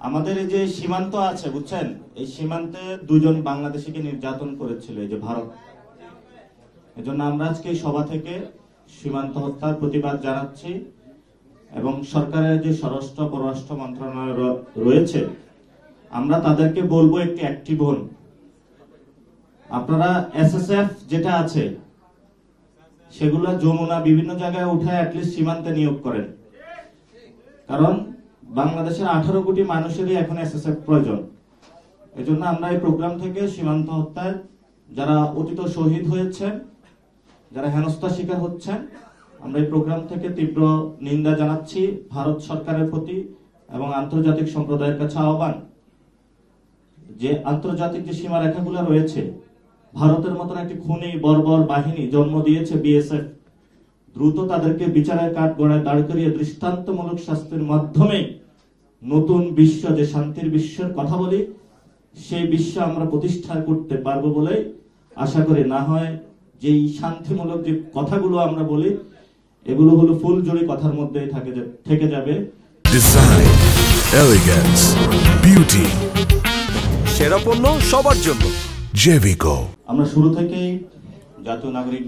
আমাদের এই যে সীমান্ত আছে বুঝছেন, এই সীমান্তে দুজন বাংলাদেশিকে নির্যাতন করেছিল এই যে ভারত। এজন্য আমরা আজকে এই সভা থেকে সীমান্ত হত্যার প্রতিবাদ জানাচ্ছি এবং সরকারের যে স্বরাষ্ট্র পররাষ্ট্র মন্ত্রণালয় রয়েছে আমরা তাদেরকে বলবো একটি অ্যাক্টিভ হন। আপনারা এসএসএফ যেটা আছে সেগুলো যমুনা বিভিন্ন জায়গায় উঠে অ্যাটলিস্ট সীমান্তে নিয়োগ করেন, কারণ বাংলাদেশের 18 কোটি মানুষেরই এখন এসএসএফ প্রয়োজন। এজন্য আমরা এই প্রোগ্রাম থেকে সীমান্ত হত্যায় যারা অতীত শহীদ হয়েছেন, যারা হেনস্থার শিকার হচ্ছেন, আমরা এই প্রোগ্রাম থেকে তীব্র নিন্দা জানাচ্ছি ভারত সরকারের প্রতি এবং আন্তর্জাতিক সম্প্রদায়ের কাছে আহ্বান যে আন্তর্জাতিক যে সীমারেখাগুলো রয়েছে, ভারতের মতন একটি খুনি বর্বর বাহিনী জন্ম দিয়েছে বিএসএফ, দ্রুত তাদেরকে বিচারের কাঠগড়ায় দাঁড় করিয়ে দৃষ্টান্তমূলক শাস্তির মাধ্যমে নতুন বিশ্ব, যে শান্তির বিশ্বের কথা বলি, সেই বিশ্ব আমরা প্রতিষ্ঠা করতে পারবো বলে আশা করি। না হয় যেই শান্তিমূলক যে কথাগুলো আমরা বলি এগুলো হলো ফুলজড়ি কথার মধ্যেই থেকে যাবে। ডিজাইন, এলিগেন্স, বিউটি, সেরা পণ্য সবার জন্য জেভিকো। আমরা শুরু থেকেই জাতীয় নাগরিক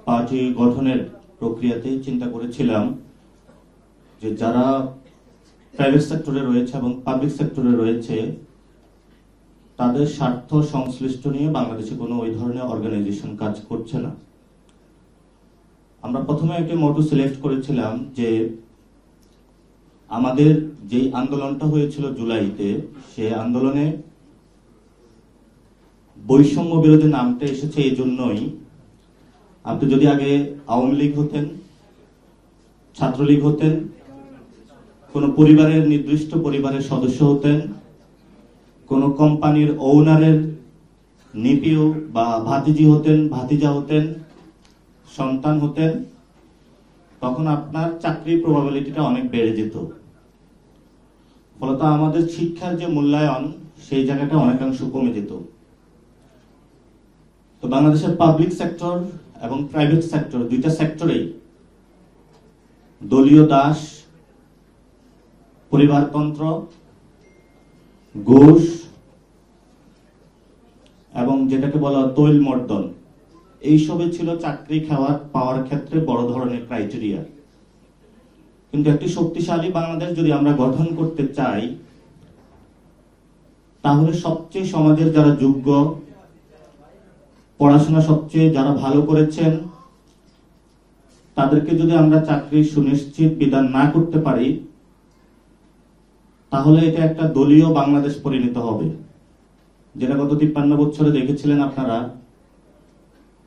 পার্টি গঠনের প্রক্রিয়াতেই চিন্তা করেছিলাম যে যারা প্রাইভেট সেক্টরে রয়েছে এবং পাবলিক সেক্টরে রয়েছে তাদের স্বার্থ সংশ্লিষ্ট নিয়ে বাংলাদেশে কোনো ওই ধরনের অর্গানাইজেশন কাজ করছে না। আমরা প্রথমে একটি মোটো সিলেক্ট করেছিলাম যে আমাদের যেই আন্দোলনটা হয়েছিল জুলাইতে, সে আন্দোলনে বৈষম্য বিরোধী নামটা এসেছে এই জন্যই, আপনি যদি আগে আওয়ামী লীগ হতেন, ছাত্রলীগ হতেন, কোন পরিবারের নির্দিষ্ট পরিবারের সদস্য হতেন, কোন কোম্পানির ওনারের নিপিও বা ভাতিজি হতেন, ভাতিজা হতেন, সন্তান হতেন, তখন আপনার চাকরির প্রবাবিলিটিটা অনেক বেড়ে যেত। ফলত আমাদের শিক্ষার যে মূল্যায়ন সেই জায়গাটা অনেকাংশ কমে যেত। তো বাংলাদেশের পাবলিক সেক্টর এবং প্রাইভেট সেক্টর দুইটা সেক্টরেই দলীয় দাস, পরিবারতন্ত্র, ঘুষ এবং যেটাকে বলা তৈল মর্দন, এইসবই ছিল চাকরি পাওয়ার ক্ষেত্রে বড় ধরনের ক্রাইটেরিয়া। কিন্তু একটি শক্তিশালী বাংলাদেশ যদি আমরা গঠন করতে চাই, তাহলে সবচেয়ে সমাজের যারা যোগ্য, পড়াশোনা সবচেয়ে যারা ভালো করেছেন, তাদেরকে যদি আমরা চাকরি সুনিশ্চিত বিধান না করতে পারি, তাহলে এটা একটা দলীয় বাংলাদেশ পরিণত হবে, যেটা গত 53 বছরে দেখেছিলেন আপনারা।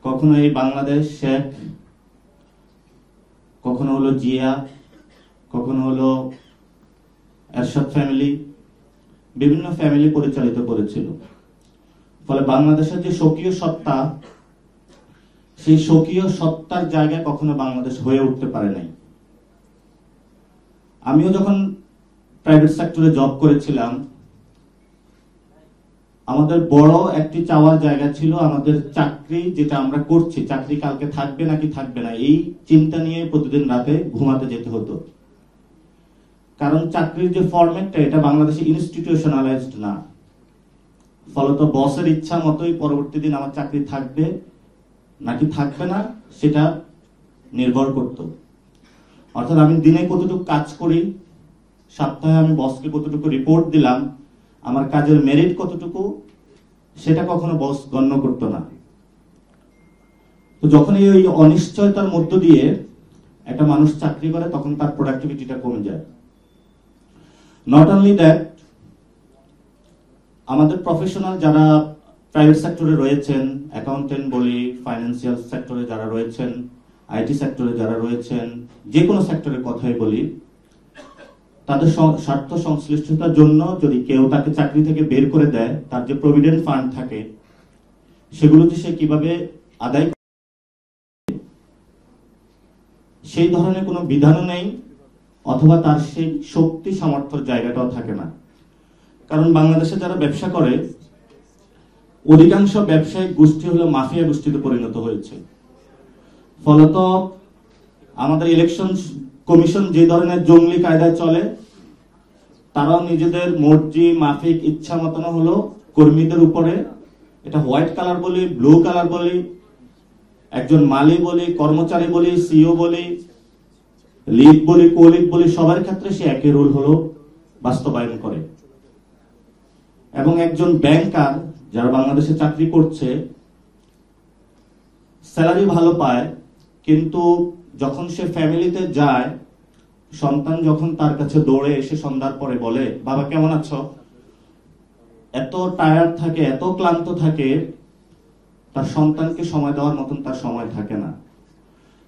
কখনো এই বাংলাদেশ শেখ, কখনো হলো জিয়া, কখনো হলো এরশাদ ফ্যামিলি, বিভিন্ন ফ্যামিলি পরিচালিত করেছিল। ফলে বাংলাদেশের যে স্বকীয় সত্তা, সেই স্বকীয় সত্তার জায়গায় কখনো বাংলাদেশ হয়ে উঠতে পারে নাই। আমিও যখন প্রাইভেট সেক্টরে জব করেছিলাম, আমাদের বড় একটি চাওয়ার জায়গা ছিল আমাদের চাকরি যেটা আমরা করছি, চাকরি কালকে থাকবে নাকি থাকবে না, এই চিন্তা নিয়ে প্রতিদিন রাতে ঘুমাতে যেতে হতো। কারণ চাকরির যে ফরম্যাটটা, এটা বাংলাদেশে ইনস্টিটিউশনালাইজড না। ফলত বসের ইচ্ছা মতোই পরবর্তী দিন আমার চাকরি থাকবে নাকি থাকবে না সেটা নির্ভর করত। অর্থাৎ আমি দিনে কতটুকু কাজ করি, সপ্তাহে আমি বসকে কতটুকু রিপোর্ট দিলাম, আমার কাজের মেরিট কতটুকু, সেটা কখনো বস গণ্য করতো না। তো যখন এই অনিশ্চয়তার মধ্য দিয়ে একটা মানুষ চাকরি করে, তখন তার প্রোডাক্টিভিটিটা কমে যায়। নট অনলি দ্যাট, আমাদের প্রফেশনাল যারা প্রাইভেট সেক্টরে রয়েছেন, অ্যাকাউন্টেন্ট বলি, ফাইন্যান্সিয়াল সেক্টরে যারা রয়েছেন, আইটি সেক্টরে যারা রয়েছেন, যে কোনো সেক্টরের কথাই বলি, তাদের স্বার্থ সংশ্লিষ্টতার জন্য যদি কেউ তাকে চাকরি থেকে বের করে দেয়, তার যে প্রভিডেন্ট ফান্ড থাকে সেগুলোতে সে কিভাবে আদায়, সেই ধরনের কোনো বিধানও নেই, অথবা তার সেই শক্তি সামর্থ্যের জায়গাটাও থাকে না। কারণ বাংলাদেশে যারা ব্যবসা করে, অধিকাংশ ব্যবসায়িক গোষ্ঠী হলো মাফিয়া গোষ্ঠীতে পরিণত হয়েছে। ফলত আমাদের ইলেকশন কমিশন যে ধরনের জঙ্গলি কায়দায় চলে, তারাও নিজেদের মর্জি মাফিক ইচ্ছা মতন হলো কর্মীদের উপরে, এটা হোয়াইট কালার বলি, ব্লু কালার বলি, একজন মালি বলি, কর্মচারী বলি, সিও বলি, লিড বলি, কোলিড বলি, সবার ক্ষেত্রে সে একই রুল হলো বাস্তবায়ন করে। এবং একজন ব্যাংকার যারা বাংলাদেশে চাকরি করছে স্যালারি ভালো পায়, কিন্তু যখন সে ফ্যামিলিতে যায়, সন্তান যখন তার কাছে দৌড়ে এসে সন্ধ্যার পরে বলে, বাবা কেমন আছো, এত টায়ার্ড থাকে, এত ক্লান্ত থাকে, তার সন্তানকে সময় দেওয়ার মতন তার সময় থাকে না।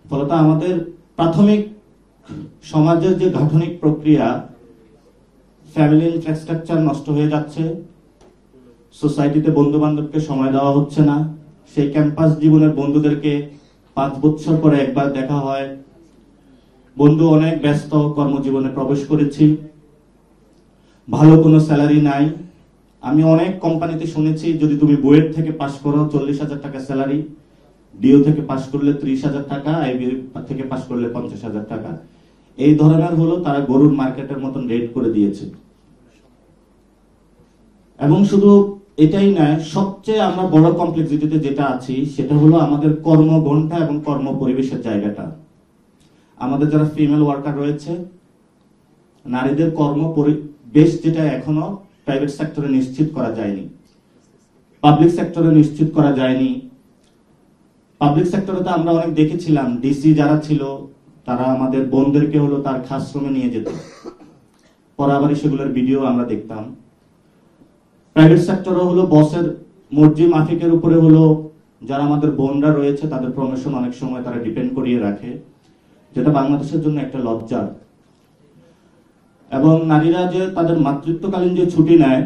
ফলত আমাদের প্রাথমিক সমাজের যে গাঠনিক প্রক্রিয়া, ফ্যামিলি ইনফ্রাস্ট্রাকচার নষ্ট হয়ে যাচ্ছে, সোসাইটিতে বন্ধু বান্ধবকে সময় দেওয়া হচ্ছে না, সেই ক্যাম্পাস জীবনের বন্ধুদেরকে 5 বছর পরে একবার দেখা হয়, বন্ধু অনেক ব্যস্ত কর্মজীবনে প্রবেশ করেছি, ভালো কোনো স্যালারি নাই। আমি অনেক কোম্পানিতে শুনেছি যদি তুমি বুয়েট থেকে পাশ করো 40,000 টাকা স্যালারি, ডিও থেকে পাশ করলে 30,000 টাকা, আইবি থেকে পাশ করলে 50,000 টাকা। এই ধরনের হলো তারা গরুর মার্কেটের মতন রেট করে দিয়েছে। এবং শুধু এটাই নয়, সবচেয়ে আমরা বড় কমপ্লেক্সিটিতে যেটা আছি সেটা হলো আমাদের কর্মঘণ্টা এবং কর্ম পরিবেশের জায়গাটা। আমাদের যারা ফিমেল ওয়ার্কার রয়েছে, নারীদের কর্ম পরিবেশ যেটা এখনো প্রাইভেট সেক্টরে নিশ্চিত করা যায়নি, পাবলিক সেক্টরে নিশ্চিত করা যায়নি। পাবলিক সেক্টরে তো আমরা অনেক দেখেছিলাম, ডিসি যারা ছিল তারা আমাদের বোনদেরকে হলো তার খাসরুমে নিয়ে যেত, পরে আবার সেগুলোর ভিডিও আমরা দেখতাম। প্রাইভেট সেক্টরে হলো বসের মর্জি মাফিকের উপরে হলো যারা আমাদের বোনরা রয়েছে তাদের প্রমোশন অনেক সময় তারা ডিপেন্ড করিয়ে রাখে, যেটা বাংলাদেশের জন্য একটা লজ্জার। এবং নারীরা যে তাদের মাতৃত্বকালীন যে ছুটি নেয়,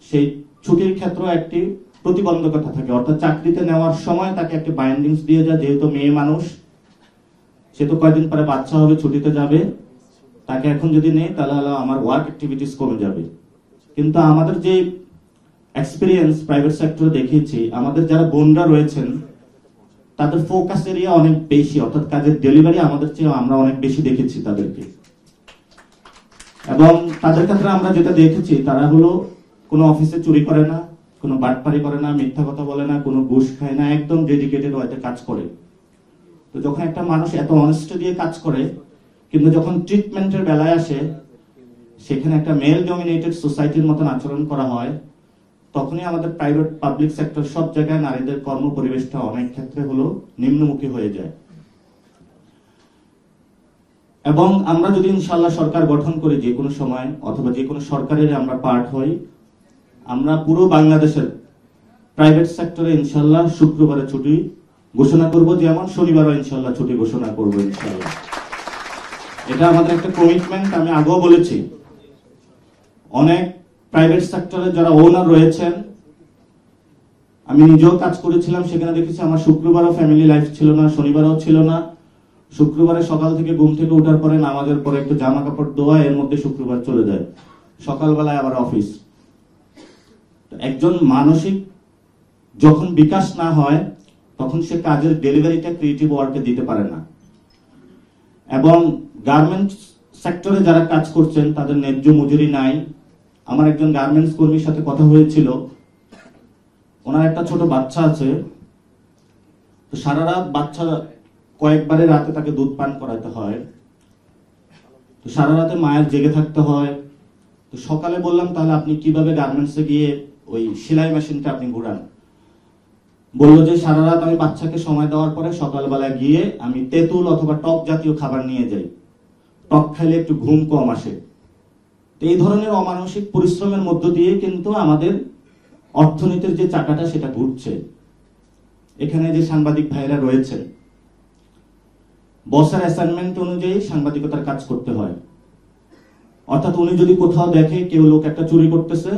সেই ছুটির ক্ষেত্রে একটি প্রতিবন্ধকতা থাকে, অর্থাৎ চাকরিতে নেওয়ার সময় তাকে একটি বাইন্ডিংস দিয়ে যায়, যেহেতু মেয়ে মানুষ, সে তো কয়েকদিন পরে বাচ্চা হবে, ছুটিতে যাবে, তাকে এখন যদি নেই তাহলে আমার ওয়ার্ক অ্যাক্টিভিটিস কমে যাবে। কিন্তু আমাদের যে এক্সপিরিয়েন্স প্রাইভেট সেক্টরে দেখিয়েছি, আমাদের যারা বোনরা রয়েছেন তাদের ফোকাস এরিয়া অনেক বেশি, অর্থাৎ কাজের ডেলিভারি আমাদের চেয়ে আমরা অনেক বেশি দেখেছি তাদেরকে। এবং তাদের ক্ষেত্রে আমরা যেটা দেখেছি, তারা হলো কোনো অফিসে চুরি করে না, কোনো বাটপারি করে না, মিথ্যা কথা বলে না, কোনো ঘুষ খায় না, একদম ডেডিকেটেড ওয়াইতে কাজ করে। তো যখন একটা মানুষ এত অনেস্টি দিয়ে কাজ করে, কিন্তু যখন ট্রিটমেন্টের বেলায় আসে, সেখানে একটা মেল ডমিনেটেড সোসাইটির মতন আচরণ করা হয়, তখনই আমাদের প্রাইভেট পাবলিক সেক্টর সব জায়গায় নারীদের কর্ম পরিবেশটা অনেক ক্ষেত্রে হলো নিম্নমুখী হয়ে যায়। এবং আমরা যদি ইনশাআল্লাহ সরকার গঠন করি যে কোনো সময়, অথবা যে কোনো সরকারের আমরা পার্ট হই, আমরা পুরো বাংলাদেশের প্রাইভেট সেক্টরে ইনশাআল্লাহ শুক্রবারে ছুটি ঘোষণা করব, যেমন শনিবারও ইনশাআল্লাহ ছুটি ঘোষণা করব ইনশাআল্লাহ। এটা আমাদের একটা কমিটমেন্ট। আমি আগেও বলেছি, অনেক প্রাইভেট সেক্টরে যারা ওনার রয়েছেন, আমি নিজেও কাজ করেছিলাম, সেখানে দেখেছি আমার শুক্রবারও ফ্যামিলি লাইফ ছিল না, শনিবারও ছিল না। শুক্রবারে সকাল থেকে ঘুম থেকে ওঠার পরে নামাজের পরে একটু জামা কাপড় ধোয়া, এর মধ্যে শুক্রবার চলে যায়, সকালবেলায় আবার অফিস। একজন মানসিক যখন বিকাশ না হয়, তখন সে কাজের ডেলিভারিটা ক্রিয়েটিভ ওয়ার্কে দিতে পারে না। এবং গার্মেন্টস সেক্টরে যারা কাজ করছেন তাদের ন্যায্য মজুরি নাই। আমার একজন গার্মেন্টস কর্মীর সাথে কথা হয়েছিল, ওনার একটা ছোট বাচ্চা আছে, তো সারা রাত বাচ্চা কয়েকবারে রাতে তাকে দুধ পান করাতে হয়, তো সারা রাতে মায়ের জেগে থাকতে হয়। তো সকালে বললাম তাহলে আপনি কিভাবে গার্মেন্টসে গিয়ে ওই সেলাই মেশিনটা আপনি ঘুরান? বললো যে সারা রাত আমি বাচ্চাকে সময় দেওয়ার পরে সকালবেলা গিয়ে আমি তেঁতুল অথবা টক জাতীয় খাবার নিয়ে যাই, টক খাইলে একটু ঘুম কম আসে। এই ধরনের অমানসিক পরিশ্রমের মধ্য দিয়ে কিন্তু আমাদের অর্থনীতির যে চাকাটা সেটা ঘুরছে। এখানে যে সাংবাদিক ভাইরা রয়েছেন, বসের অ্যাসাইনমেন্ট অনুযায়ী সাংবাদিকতার কাজ করতে হয়। অর্থাৎ উনি যদি কোথাও দেখে কেউ লোক একটা চুরি করতেছে,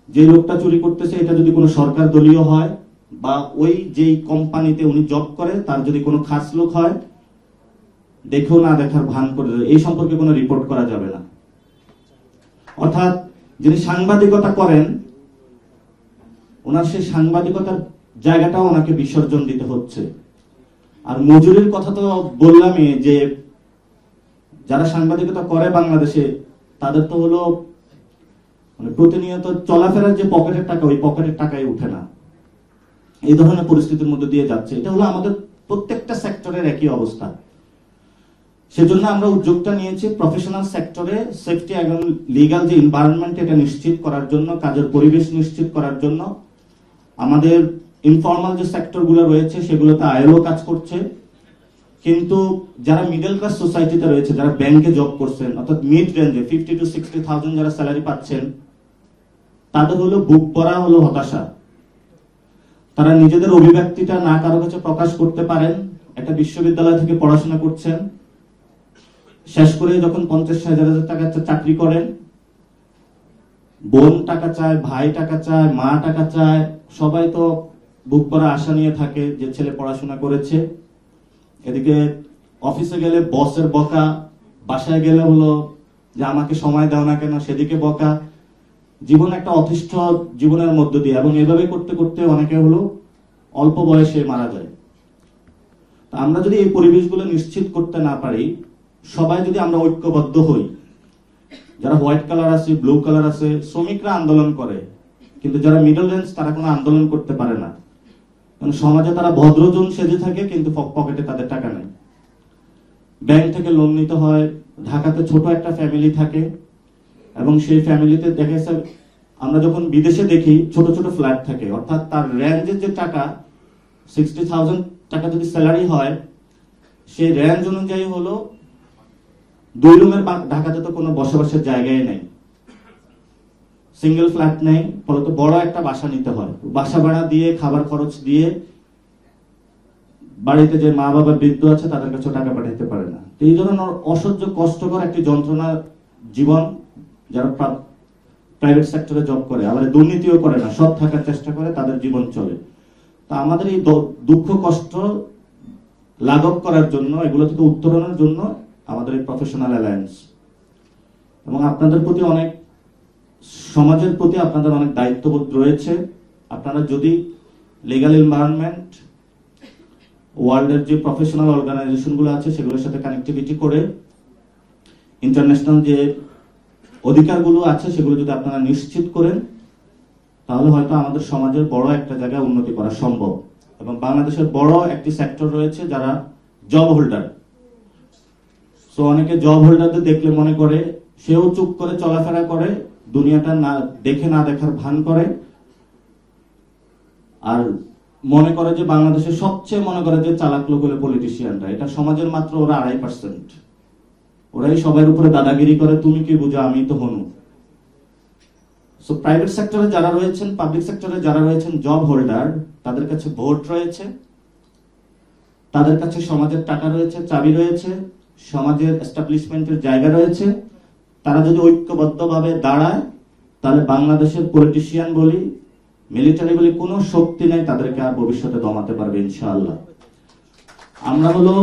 যে লোকটা চুরি করতেছে এটা যদি কোনো সরকার দলীয় হয়, বা ওই যেই কোম্পানিতে উনি জব করে তার যদি কোনো খাস লোক হয়, দেখেও না দেখার ভান করে এই সম্পর্কে কোনো রিপোর্ট করা যাবে না। অর্থাৎ যিনি সাংবাদিকতা করেন, ওনার সেই সাংবাদিকতার জায়গাটাও ওনাকে বিসর্জন দিতে হচ্ছে। আর মজুরির কথা তো বললামই, যে যারা সাংবাদিকতা করে বাংলাদেশে তাদের তো হলো মানে প্রতিনিয়ত চলাফেরার যে পকেটের টাকা, ওই পকেটের টাকাই উঠে না। এই ধরনের পরিস্থিতির মধ্যে দিয়ে যাচ্ছে। এটা হলো আমাদের প্রত্যেকটা সেক্টরের একই অবস্থা। সেজন্য আমরা উদ্যোগটা নিয়েছি প্রফেশনাল সেক্টরে সেফটি এবং লিগ্যাল যে এনভায়রনমেন্ট, এটা নিশ্চিত করার জন্য, কাজের পরিবেশ নিশ্চিত করার জন্য। আমাদের ইনফর্মাল যে সেক্টরগুলো রয়েছে সেগুলোতে আইএলও কাজ করছে, কিন্তু যারা মিডল ক্লাস সোসাইটিতে রয়েছে, যারা ব্যাংকে জব করছেন, অর্থাৎ মিড রেঞ্জে 50 to 60,000 যারা স্যালারি পাচ্ছেন, তাদের হলো বুক ভরা হলো হতাশা। তারা নিজেদের অভিব্যক্তিটা না কারো কাছে প্রকাশ করতে পারেন। একটা বিশ্ববিদ্যালয় থেকে পড়াশোনা করছেন, শেষ করে যখন 50,000 টাকা চাকরি করেন, বোন টাকা চায়, ভাই টাকা চায়, মা টাকা চায়, সবাই তো বুক ভরা আশা নিয়ে থাকে যে ছেলে পড়াশোনা করেছে। এদিকে অফিসে গেলে বসের বকা, বাসায় গেলে হলো যে আমাকে সময় দাও না কেন, সেদিকে বকা। জীবন একটা অতিষ্ঠ জীবনের মধ্য দিয়ে, এবং এভাবে করতে করতে অনেকে হলো অল্প বয়সে মারা যায়। আমরা যদি এই পরিবেশগুলো নিশ্চিত করতে না পারি, সবাই যদি আমরা ঐক্যবদ্ধ হই, যারা হোয়াইট কালার আছে, ব্লু কালার আছে, শ্রমিকরা আন্দোলন করে, কিন্তু যারা মিডল রেঞ্জ তারা কোনো আন্দোলন করতে পারে না। কারণ সমাজে তারা ভদ্রজন সেজে থাকে, কিন্তু পকেটে তাদের টাকা নেই। ব্যাংক থেকে লোন নিতে হয়। ঢাকাতে ছোট একটা ফ্যামিলি থাকে, এবং সেই ফ্যামিলিতে দেখা যাচ্ছে আমরা যখন বিদেশে দেখি ছোট ছোট ফ্ল্যাট থাকে, অর্থাৎ তার রেঞ্জের যে টাকা 60,000 টাকা যদি স্যালারি হয়, সেই রেঞ্জ অনুযায়ী হলো 2 রুমের। ঢাকাতে তো কোনো বসবাসের জায়গায় নেই, সিঙ্গেল ফ্ল্যাট নেই, ফলত বড় একটা বাসা নিতে হয়। বাসা ভাড়া দিয়ে, খাবার খরচ দিয়ে, বাড়িতে যে মা বাবা বৃদ্ধ আছে তাদের কাছে টাকা পাঠাতে পারে না। এই ধরনের অসহ্য কষ্টকর একটি যন্ত্রণা জীবন যারা প্রাইভেট সেক্টরে জব করে, আবার দুর্নীতিও করে না, সব থাকার চেষ্টা করে, তাদের জীবন চলে। তা আমাদের এই দুঃখ কষ্ট লাঘব করার জন্য, এগুলো থেকে উত্তরণের জন্য আমাদের এই প্রফেশনাল অ্যালায়েন্স, এবং আপনাদের প্রতি অনেক, সমাজের প্রতি আপনাদের অনেক দায়িত্ববোধ রয়েছে। আপনারা যদি লিগ্যাল এনভায়রনমেন্ট, ওয়ার্ল্ডের যে প্রফেশনাল অর্গানাইজেশনগুলো আছে সেগুলোর সাথে কানেক্টিভিটি করে ইন্টারন্যাশনাল যে অধিকারগুলো আছে সেগুলো যদি আপনারা নিশ্চিত করেন, তাহলে হয়তো আমাদের সমাজের বড় একটা জায়গায় উন্নতি করা সম্ভব। এবং বাংলাদেশের বড় একটি সেক্টর রয়েছে যারা জব হোল্ডার। সো অনেকে জব হোল্ডারদের দেখলে মনে করে সেও চুপ করে চলাফেরা করে, দুনিয়াটা না দেখে না দেখার ভান করে, আর মনে করে যে বাংলাদেশের সবচেয়ে মনে করে যে চালাক লোক হলো পলিটিশিয়ানরা। এটা সমাজের মাত্র ওরা 2.5%। ওরাই সবার উপরে দাদাগিরি করে, তুমি কি বুঝো, আমি তো হনু। সো প্রাইভেট সেক্টরে যারা রয়েছেন, পাবলিক সেক্টরে যারা রয়েছেন জব হোল্ডার, তাদের কাছে ভোট রয়েছে, তাদের কাছে সমাজের টাকা রয়েছে, চাবি রয়েছে, সমাজের এস্টাবলিশমেন্টের জায়গা রয়েছে। তারা যদি ঐক্যবদ্ধভাবে দাঁড়ায়, তাহলে বাংলাদেশের পলিটিশিয়ান বলি, মিলিটারি বলি, কোনো শক্তি নেই তাদেরকে আর ভবিষ্যতে দমাতে পারবে ইনশাআল্লাহ। আমরা হলো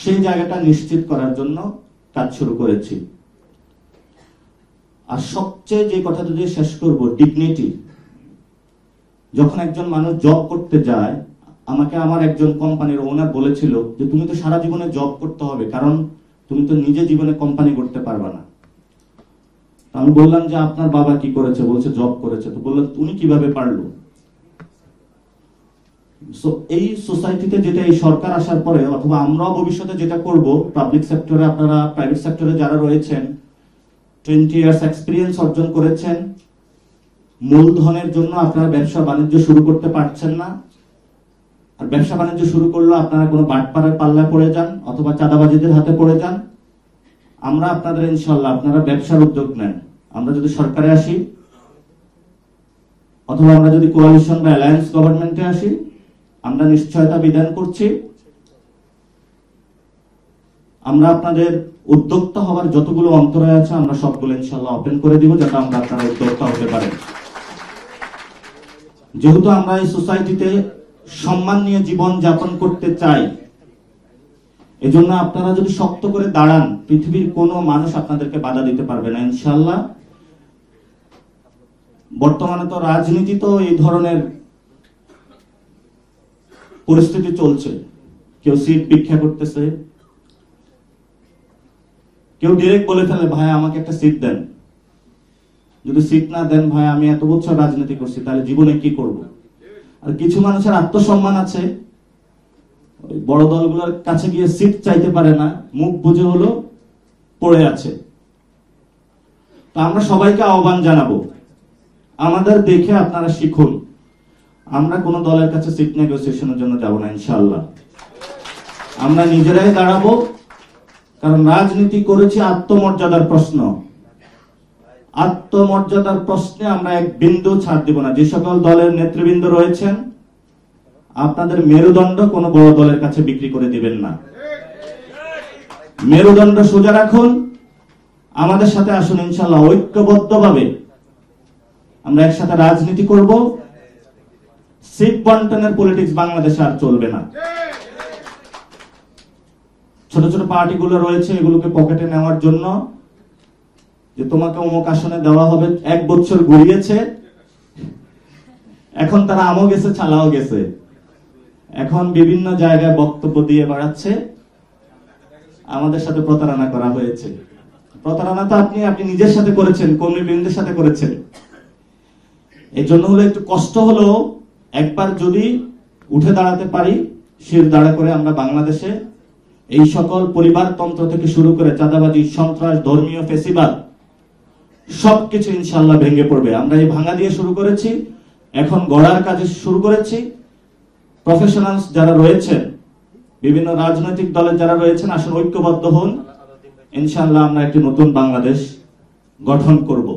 সেই জায়গাটা নিশ্চিত করার জন্য কাজ শুরু করেছি। আর সবচেয়ে যে কথাটা দিয়ে শেষ করব, ডিগনিটি। যখন একজন মানুষ জব করতে যায়, আমাকে আমার একজন কোম্পানির ওনার বলেছিল যে তুমি তো সারা জীবনে জব করতে হবে, কারণ তুমি তো নিজে জীবনে কোম্পানি করতে পারবে না। আমি বললাম যে আপনার বাবা কি করেছে? বলছে জব করেছে। তো বললাম উনি কিভাবে পারলো? এই সোসাইটিতে যেটা, এই সরকার আসার পরে অথবা আমরাও ভবিষ্যতে যেটা করব, পাবলিক সেক্টরে আপনারা, প্রাইভেট সেক্টরে যারা রয়েছেন, 20 ইয়ার্স এক্সপিরিয়েন্স অর্জন করেছেন, মূলধনের জন্য আপনারা ব্যবসা বাণিজ্য শুরু করতে পারছেন না, আর ব্যবসা বাণিজ্য শুরু করলে আপনারা কোনো বাটপাড়ার পাল্লায় পড়ে যান অথবা চাঁদাবাজিদের হাতে পড়ে যান। আমরা আপনাদের ইনশাআল্লাহ, আপনারা ব্যবসার উদ্যোগ নেন। আমরা যদি সরকারে আসি অথবা আমরা যদি কোয়ালিশন বা অ্যালায়েন্স গভর্নমেন্টে আসি, আমরা নিশ্চয়তা বিধান করছি আমরা আপনাদের উদ্যোক্তা হওয়ার যতগুলো অন্তরায় আছে আমরা সবগুলো ইনশাআল্লাহ ওপেন করে দিব, যাতে আমরা আপনারা উদ্যোক্তা হতে পারেন। যেহেতু আমরা এই সোসাইটিতে সম্মান নিয়ে জীবন যাপন করতে চাই, এজন্য আপনারা যদি শক্ত করে দাঁড়ান, পৃথিবীর কোনো মানুষ আপনাদেরকে বাধা দিতে পারবে না ইনশাআল্লাহ। বর্তমানে তো রাজনীতি তো এই ধরনের পরিস্থিতি চলছে, কেউ সিট ভিক্ষা করতেছে, কেউ ডিরেক্ট বলে ফেলে, ভাই আমাকে একটা সিট দেন। যদি সিট না দেন, ভাই আমি এত বছর রাজনীতি করছি, তাহলে জীবনে কি করব? আর কিছু মানুষের আত্মসম্মান আছে, ওই বড় দলগুলোর কাছে গিয়ে সিট চাইতে পারে না, মুখ বুঝে হলো পড়ে আছে। তো আমরা সবাইকে আহ্বান জানাবো, আমাদের দেখে আপনারা শিখুন। আমরা কোন দলের কাছে সিট নেগোসিয়েশনের জন্য যাব না ইনশাআল্লাহ। আমরা নিজেরাই দাঁড়াবো, কারণ রাজনীতি করেছি আত্মমর্যাদার প্রশ্ন। আত্মমর্যাদার প্রশ্নে আমরা এক বিন্দু ছাড় দিব না। যে সকল দলের নেতৃবৃন্দ রয়েছেন, আপনাদের মেরুদণ্ড কোন বড় দলের কাছে বিক্রি করে দিবেন না। মেরুদণ্ড সোজা রাখুন, আমাদের সাথে আসুন, ইনশাআল্লাহ ঐক্যবদ্ধভাবে আমরা একসাথে রাজনীতি করব। সিট বন্টনের পলিটিক্স বাংলাদেশে আর চলবে না। ছোট ছোট পার্টিগুলো রয়েছে, এগুলোকে পকেটে নেওয়ার জন্য, যে তোমাকে অমুক আসনে দেওয়া হবে, 1 বছর ঘুরিয়েছে, এখন তারা আমও গেছে, ছালাও গেছে, এখন বিভিন্ন জায়গায় বক্তব্য দিয়ে বেড়াচ্ছে। আমাদের সাথে প্রতারণা করা হয়েছে। প্রতারণা তো আপনি নিজের সাথে করেছেন, কর্মীবৃন্দের সাথে করেছেন। এই জন্য হলো একটু কষ্ট হলো, একবার যদি উঠে দাঁড়াতে পারি, শির দাঁড়া করে আমরা বাংলাদেশে এই সকল পরিবারতন্ত্র থেকে শুরু করে চাঁদাবাজি, সন্ত্রাস, ধর্মীয় ফেসিবাদ সবকিছু ইনশাআল্লাহ ভেঙে পড়বে। আমরা এই ভাঙা দিয়ে শুরু করেছি, এখন গড়ার কাজে শুরু করেছি। প্রফেশনালস যারা রয়েছেন, বিভিন্ন রাজনৈতিক দলের যারা রয়েছেন, আসলে ঐক্যবদ্ধ হন, ইনশাআল্লাহ আমরা একটি নতুন বাংলাদেশ গঠন করব।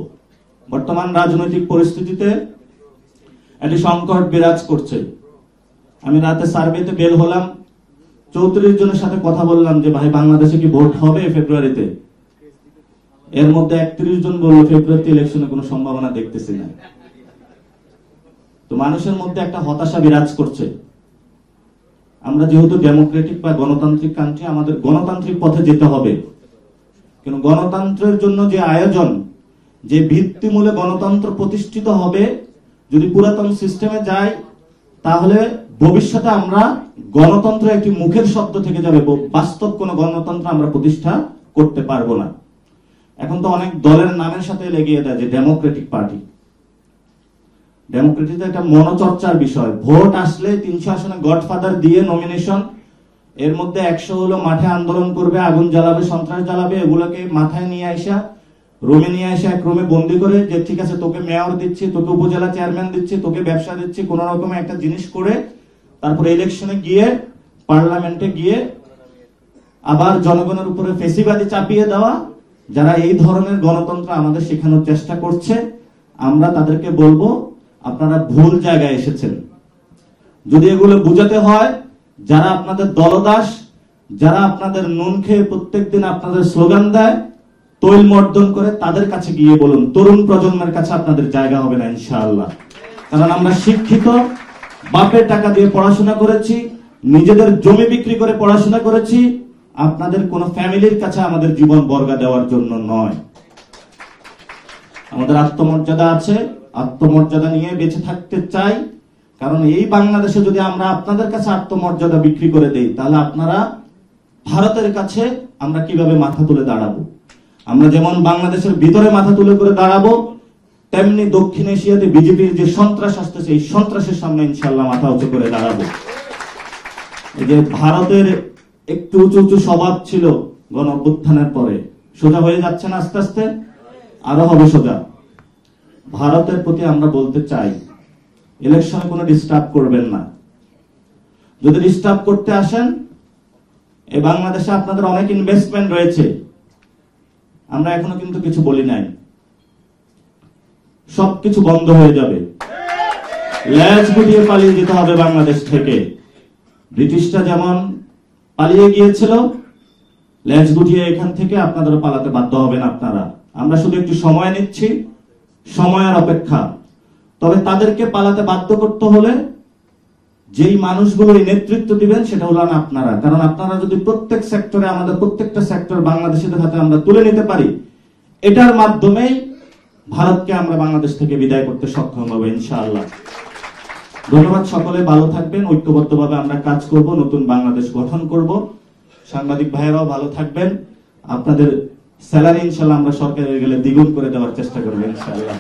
বর্তমান রাজনৈতিক পরিস্থিতিতে একটি সংকট বিরাজ করছে। আমি রাতে সার্ভেতে বের হলাম, 34 জনের সাথে কথা বললাম যে ভাই বাংলাদেশে কি ভোট হবে ফেব্রুয়ারিতে? এর মধ্যে 31 জন বলল ফেব্রুয়ারিতে ইলেকশনে কোনো সম্ভাবনা দেখতেছি না। তো মানুষের মধ্যে একটা হতাশা বিরাজ করছে। আমরা যেহেতু ডেমোক্রেটিক বা গণতান্ত্রিক কান্ট্রি, আমাদের গণতান্ত্রিক পথে যেতে হবে। কিন্তু গণতন্ত্রের জন্য যে আয়োজন, যে ভিত্তিমূলে গণতন্ত্র প্রতিষ্ঠিত হবে, যদি পুরাতন সিস্টেমে যায়, তাহলে ভবিষ্যতে আমরা গণতন্ত্র একটি মুখের শব্দ থেকে যাবে, বাস্তব কোন গণতন্ত্র আমরা প্রতিষ্ঠা করতে পারবো না। এখন তো অনেক দলের নামের সাথে লেগিয়ে দেয় যে ডেমোক্রেটিক পার্টি। ডেমোক্রেটিক একটা মনোচর্চার বিষয়। ভোট আসলে 300 আসনে গডফাদার দিয়ে নমিনেশন, এর মধ্যে 100 হলো মাঠে আন্দোলন করবে, আগুন জ্বালাবে, সন্ত্রাস জ্বালাবে, এগুলোকে মাথায় নিয়ে আসা, রুমে নিয়ে আসা, এক রুমে বন্দি করে, যে ঠিক আছে তোকে মেয়র দিচ্ছি, তোকে উপজেলা চেয়ারম্যান দিচ্ছি, তোকে ব্যবসা দিচ্ছি, কোন রকম একটা জিনিস করে, তারপরে ইলেকশনে গিয়ে, পার্লামেন্টে গিয়ে আবার জনগণের উপরে ফেসিবাদী চাপিয়ে দেওয়া। যারা এই ধরনের গণতন্ত্র আমাদের শেখানোর চেষ্টা করছে, আমরা তাদেরকে বলবো আপনারা ভুল জায়গায় এসেছেন। যদি এগুলো বুঝাতে হয়, যারা আপনাদের দলদাস, যারা আপনাদের নুন খেয়ে প্রত্যেকদিন আপনাদের স্লোগান দেয়, তৈল মর্দন করে, তাদের কাছে গিয়ে বলুন। তরুণ প্রজন্মের কাছে আপনাদের জায়গা হবে না ইনশাআল্লাহ। কারণ আমরা শিক্ষিত, বাপের টাকা দিয়ে পড়াশোনা করেছি, নিজেদের জমি বিক্রি করে পড়াশোনা করেছি। আপনাদের কোন ফ্যামিলির কাছে আমাদের জীবন বর্গা দেওয়ার জন্য নয়। আমাদের আত্মমর্যাদা আছে, আত্মমর্যাদা নিয়ে বেঁচে থাকতে চাই। কারণ এই বাংলাদেশে যদি আমরা আপনাদের কাছে আত্মমর্যাদা বিক্রি করে দেই, তাহলে আপনারা ভারতের কাছে আমরা কিভাবে মাথা তুলে দাঁড়াবো? আমরা যেমন বাংলাদেশের ভিতরে মাথা তুলে করে দাঁড়াবো, তেমনি দক্ষিণ এশিয়াতে বিজেপির যে সন্ত্রাস আসতেছে, এই সন্ত্রাসের সামনে ইনশাআল্লাহ মাথা উঁচু করে দাঁড়াবো। এই যে ভারতের একটু উঁচু উঁচু স্বভাব ছিল গণ অভ্যুত্থানের পরে, সোজা হয়ে যাচ্ছে না, আস্তে আস্তে আরো হবে সোজা। ভারতের প্রতি আমরা বলতে চাই, ইলেকশনে কোনো ডিস্টার্ব করবেন না। যদি ডিস্টার্ব করতে আসেন, এই বাংলাদেশে আপনাদের অনেক ইনভেস্টমেন্ট রয়েছে, আমরা এখনো কিন্তু কিছু বলি নাই। সবকিছু বন্ধ হয়ে যাবে, ল্যাজ গুটিয়ে পালিয়ে যেতে হবে বাংলাদেশ থেকে। ব্রিটিশরা যেমন পালিয়ে গিয়েছিল, ল্যাজ গুটিয়ে এখান থেকে আপনাদেরও পালাতে বাধ্য হবেন আপনারা। আমরা শুধু একটু সময় নিচ্ছি, সময়ের অপেক্ষা। তবে তাদেরকে পালাতে বাধ্য করতে হলে যেই মানুষগুলো নেতৃত্ব দিবেন, সেটা হলো আপনারা। কারণ আপনারা যদি প্রত্যেক সেক্টরে, আমাদের প্রত্যেকটা সেক্টর বাংলাদেশের হাতে আমরা তুলে নিতে পারি, এটার মাধ্যমেই ভারতকে আমরা বাংলাদেশ থেকে বিদায় করতে সক্ষম হবো ইনশাআল্লাহ। ধন্যবাদ, সকলে ভালো থাকবেন। ঐক্যবদ্ধভাবে আমরা কাজ করব, নতুন বাংলাদেশ গঠন করব। সাংবাদিক ভাইয়েরাও ভালো থাকবেন। আপনাদের স্যালারি ইনশাল্লাহ আমরা সরকার হয়ে গেলে দ্বিগুণ করে দেওয়ার চেষ্টা করবো ইনশাল্লাহ।